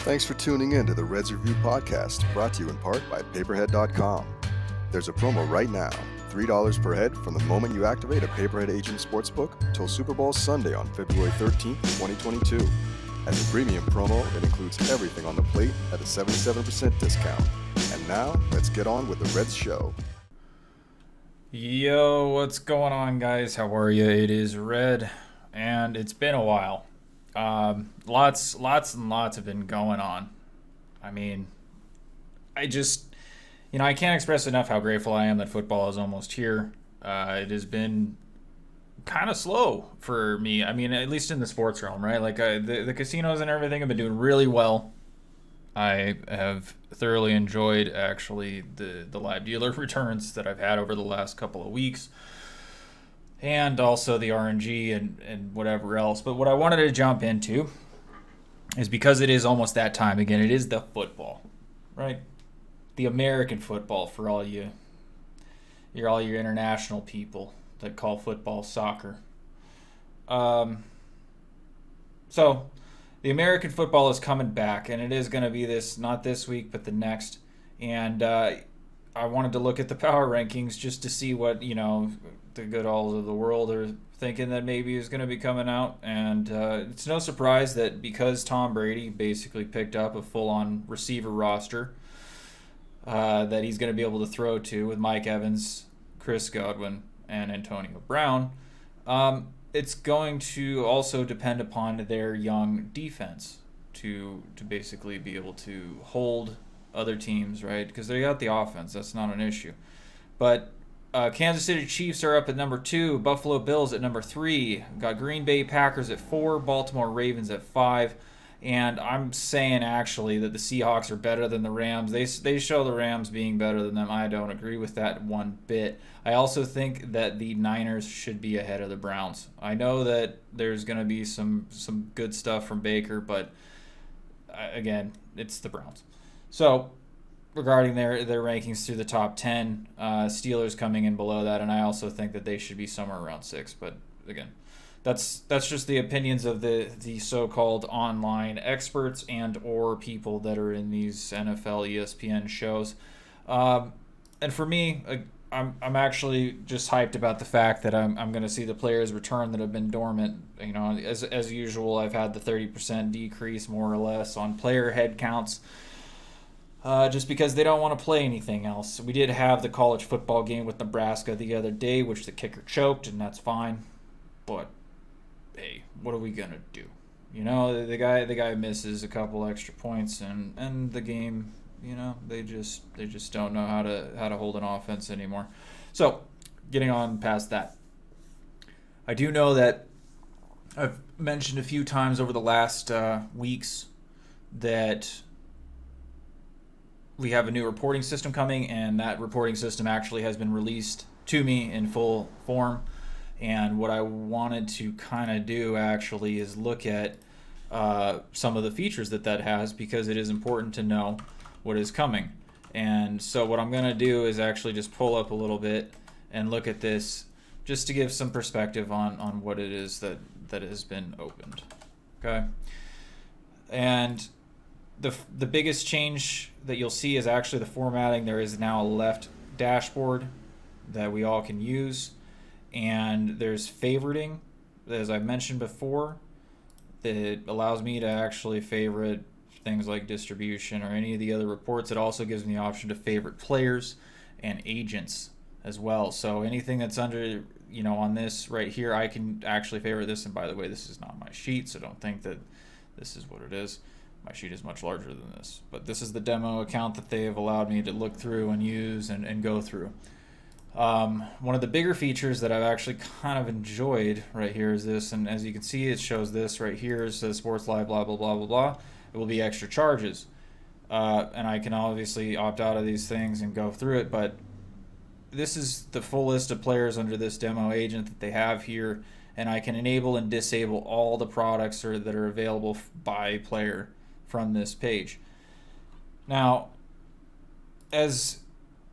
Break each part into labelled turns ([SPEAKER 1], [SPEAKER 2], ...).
[SPEAKER 1] Thanks for tuning in to the Redz Review Podcast, brought to you in part by PayperHead.com. There's a promo right now, $3 per head from the moment you activate a PayperHead Agent Sportsbook till Super Bowl Sunday on February 13th, 2022. As a premium promo, it includes everything on the plate at a 77% discount. And now, let's get on with the Redz Show.
[SPEAKER 2] Yo, what's going on, guys? How are you? It is Red, and it's been a while. Lots and lots have been going on. I mean, I can't express enough how grateful I am that football is almost here. It has been kind of slow for me. I mean, at least in the sports realm, right? Like the casinos and everything have been doing really well. I have thoroughly enjoyed actually the live dealer returns that I've had over the last couple of weeks, and also the RNG and whatever else. But what I wanted to jump into is, because it is almost that time again, it is the football, right? The American football for all your international people that call football soccer. So the American football is coming back, and it is going to be not this week, but the next. And I wanted to look at the power rankings just to see what, the good alls of the world are thinking that maybe is going to be coming out. And it's no surprise that because Tom Brady basically picked up a full-on receiver roster that he's going to be able to throw to with Mike Evans, Chris Godwin, and Antonio Brown, it's going to also depend upon their young defense to basically be able to hold other teams, right? Because they got the offense. That's not an issue. But Kansas City Chiefs are up at number 2. Buffalo Bills at number 3. Got Green Bay Packers at 4. Baltimore Ravens at 5. And I'm saying actually that the Seahawks are better than the Rams. They show the Rams being better than them. I don't agree with that one bit. I also think that the Niners should be ahead of the Browns. I know that there's going to be some good stuff from Baker, but again, it's the Browns. So regarding their rankings through the top 10, Steelers coming in below that, and I also think that they should be somewhere around 6. But again, that's just the opinions of the so-called online experts and or people that are in these NFL, ESPN shows. And for me, I'm actually just hyped about the fact that I'm going to see the players return that have been dormant. As usual, I've had the 30% decrease more or less on player head counts. Just because they don't want to play anything else. We did have the college football game with Nebraska the other day, which the kicker choked, and that's fine. But hey, what are we gonna do? The guy misses a couple extra points, and the game, they just don't know how to hold an offense anymore. So, getting on past that, I do know that I've mentioned a few times over the last weeks that we have a new reporting system coming, and that reporting system actually has been released to me in full form. And what I wanted to kind of do actually is look at some of the features that has, because it is important to know what is coming. And so what I'm going to do is actually just pull up a little bit and look at this just to give some perspective on what it is that has been opened. Okay. And the biggest change that you'll see is actually the formatting. There is now a left dashboard that we all can use. And there's favoriting, as I've mentioned before, that allows me to actually favorite things like distribution or any of the other reports. It also gives me the option to favorite players and agents as well. So anything that's under, on this right here, I can actually favorite this. And by the way, this is not my sheet, so don't think that this is what it is. My sheet is much larger than this. But this is the demo account that they have allowed me to look through and use and go through. One of the bigger features that I've actually kind of enjoyed right here is this, and as you can see, it shows this right here. It says Sports Live, blah, blah, blah, blah, blah. It will be extra charges. And I can obviously opt out of these things and go through it, but this is the full list of players under this demo agent that they have here, and I can enable and disable all the products that are available by player from this page. Now, as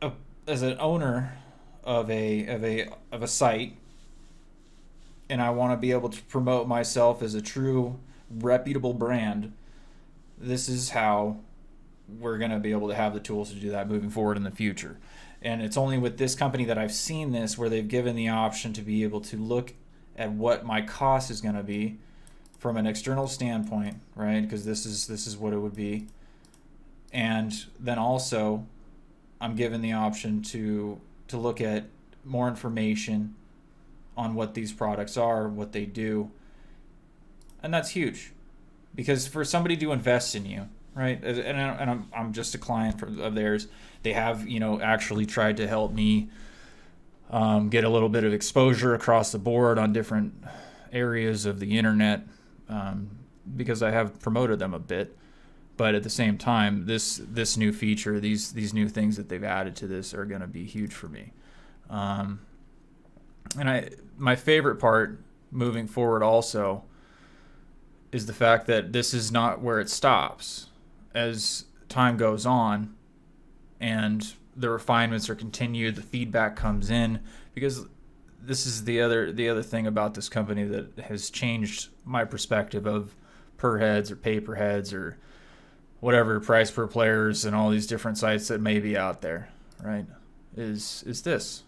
[SPEAKER 2] an owner of a site, and I want to be able to promote myself as a true reputable brand, this is how we're going to be able to have the tools to do that moving forward in the future. And it's only with this company that I've seen this where they've given the option to be able to look at what my cost is going to be from an external standpoint, right? Because this is what it would be. And then also I'm given the option to look at more information on what these products are, what they do. And that's huge. Because for somebody to invest in you, right? And I'm just a client of theirs. They have, actually tried to help me get a little bit of exposure across the board on different areas of the internet, because I have promoted them a bit. But at the same time, this new feature, these new things that they've added to this are going to be huge for me. And my favorite part moving forward also is the fact that this is not where it stops. As time goes on and the refinements are continued, the feedback comes in, because this is the other thing about this company that has changed my perspective of per heads or PayPerHeads or whatever, price per players and all these different sites that may be out there, right? Is this.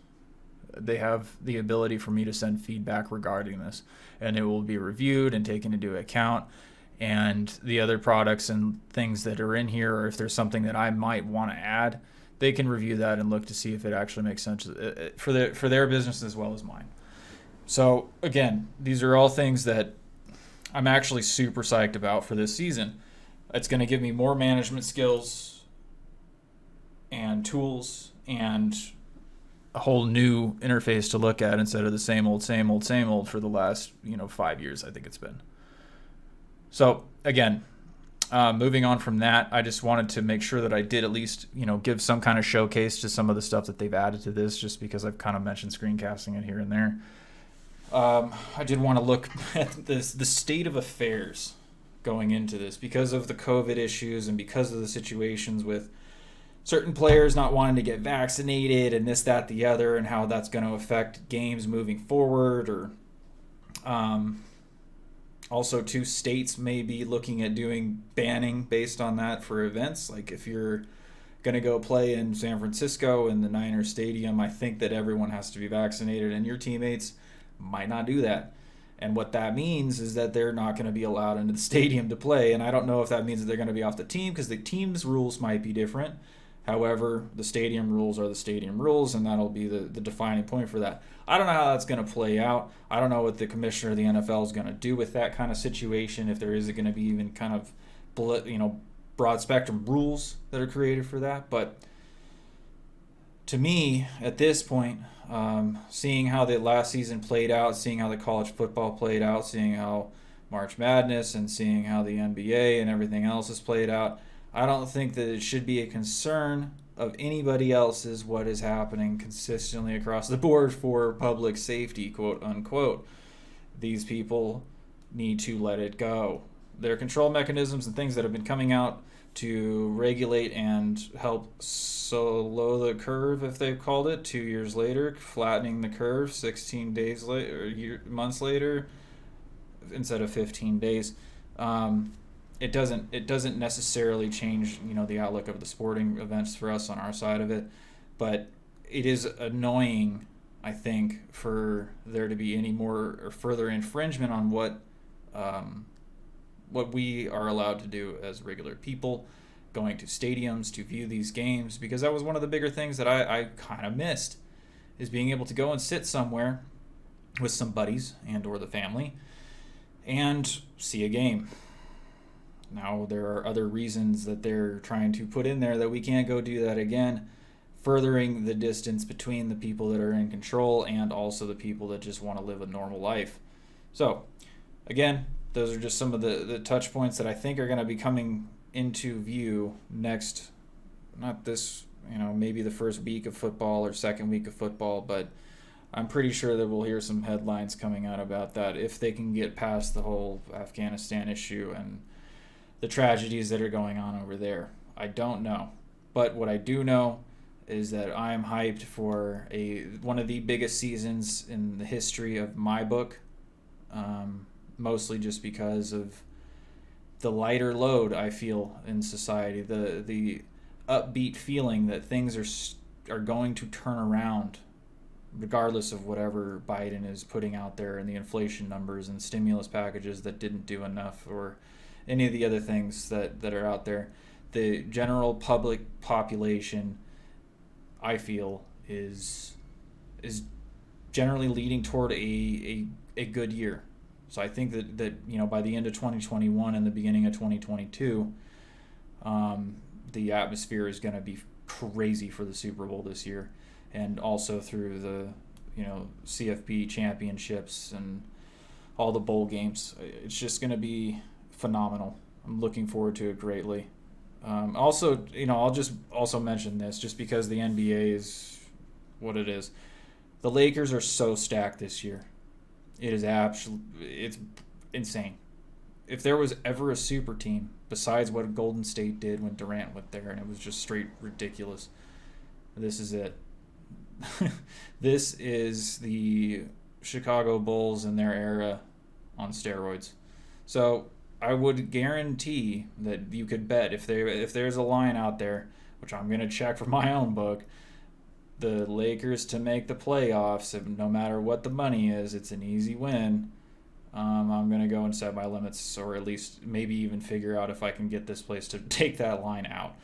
[SPEAKER 2] They have the ability for me to send feedback regarding this, and it will be reviewed and taken into account. And the other products and things that are in here, or if there's something that I might want to add, they can review that and look to see if it actually makes sense for their business as well as mine. So again, these are all things that I'm actually super psyched about for this season. It's going to give me more management skills and tools and a whole new interface to look at instead of the same old for the last 5 years, I think it's been. So again, moving on from that, I just wanted to make sure that I did at least give some kind of showcase to some of the stuff that they've added to this, just because I've kind of mentioned screencasting it here and there. I did want to look at the state of affairs going into this because of the COVID issues and because of the situations with certain players not wanting to get vaccinated and this, that, the other, and how that's going to affect games moving forward. Or also, 2 states may be looking at doing banning based on that for events. Like if you're going to go play in San Francisco in the Niners Stadium, I think that everyone has to be vaccinated, and your teammates might not do that. And what that means is that they're not going to be allowed into the stadium to play. And I don't know if that means that they're going to be off the team, because the team's rules might be different. However, the stadium rules are the stadium rules, and that'll be the defining point for that. I don't know how that's going to play out. I don't know what the commissioner of the NFL is going to do with that kind of situation, if there is going to be even kind of broad spectrum rules that are created for that. But to me, at this point, seeing how the last season played out, seeing how the college football played out, seeing how March Madness and seeing how the NBA and everything else has played out, I don't think that it should be a concern of anybody else's what is happening consistently across the board for public safety, quote unquote. These people need to let it go. There are control mechanisms and things that have been coming out to regulate and help slow the curve, if they've called it, 2 years later, flattening the curve 16 days later, months later, instead of 15 days. It doesn't necessarily change the outlook of the sporting events for us on our side of it, but it is annoying, I think, for there to be any more or further infringement on what we are allowed to do as regular people, going to stadiums to view these games, because that was one of the bigger things that I kind of missed, is being able to go and sit somewhere with some buddies and or the family and see a game. Now, there are other reasons that they're trying to put in there that we can't go do that again, furthering the distance between the people that are in control and also the people that just want to live a normal life. So, again, those are just some of the touch points that I think are going to be coming into view next, not this, maybe the first week of football or second week of football, but I'm pretty sure that we'll hear some headlines coming out about that if they can get past the whole Afghanistan issue and the tragedies that are going on over there. I don't know. But what I do know is that I am hyped for one of the biggest seasons in the history of my book, mostly just because of the lighter load I feel in society, the upbeat feeling that things are going to turn around regardless of whatever Biden is putting out there and the inflation numbers and stimulus packages that didn't do enough, or any of the other things that are out there. The general public population, I feel, is generally leading toward a good year. So I think that by the end of 2021 and the beginning of 2022, the atmosphere is going to be crazy for the Super Bowl this year, and also through the CFP championships and all the bowl games. It's just going to be phenomenal. I'm looking forward to it greatly. Also, I'll just also mention this just because the NBA is what it is. The Lakers are so stacked this year. It's insane. If there was ever a super team besides what Golden State did when Durant went there, and it was just straight ridiculous, this is it. This is the Chicago Bulls in their era on steroids. So I would guarantee that you could bet if there's a line out there, which I'm going to check for my own book, the Lakers to make the playoffs, no matter what the money is, it's an easy win. I'm going to go and set my limits, or at least maybe even figure out if I can get this place to take that line out.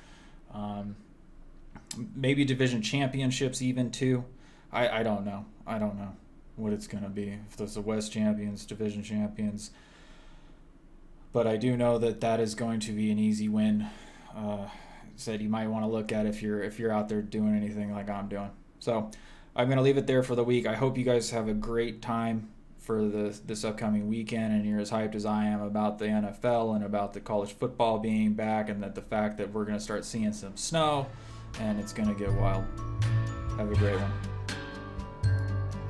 [SPEAKER 2] Maybe division championships even too. I don't know. I don't know what it's going to be. If there's the West champions, division champions. But I do know that is going to be an easy win. Said you might want to look at if you're out there doing anything like I'm doing. So I'm going to leave it there for the week. I hope you guys have a great time for this upcoming weekend, and you're as hyped as I am about the NFL and about the college football being back, and that the fact that we're going to start seeing some snow and it's going to get wild. Have a great one.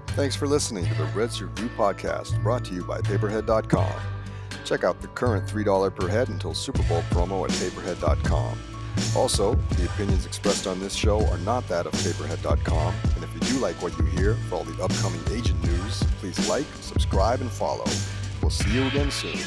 [SPEAKER 1] Thanks for listening to the Redz Review Podcast, brought to you by PayperHead.com. Check out the current $3 per head until Super Bowl promo at PayperHead.com. Also, the opinions expressed on this show are not that of PayperHead.com, and if you do like what you hear for all the upcoming agent news, please like, subscribe, and follow. We'll see you again soon.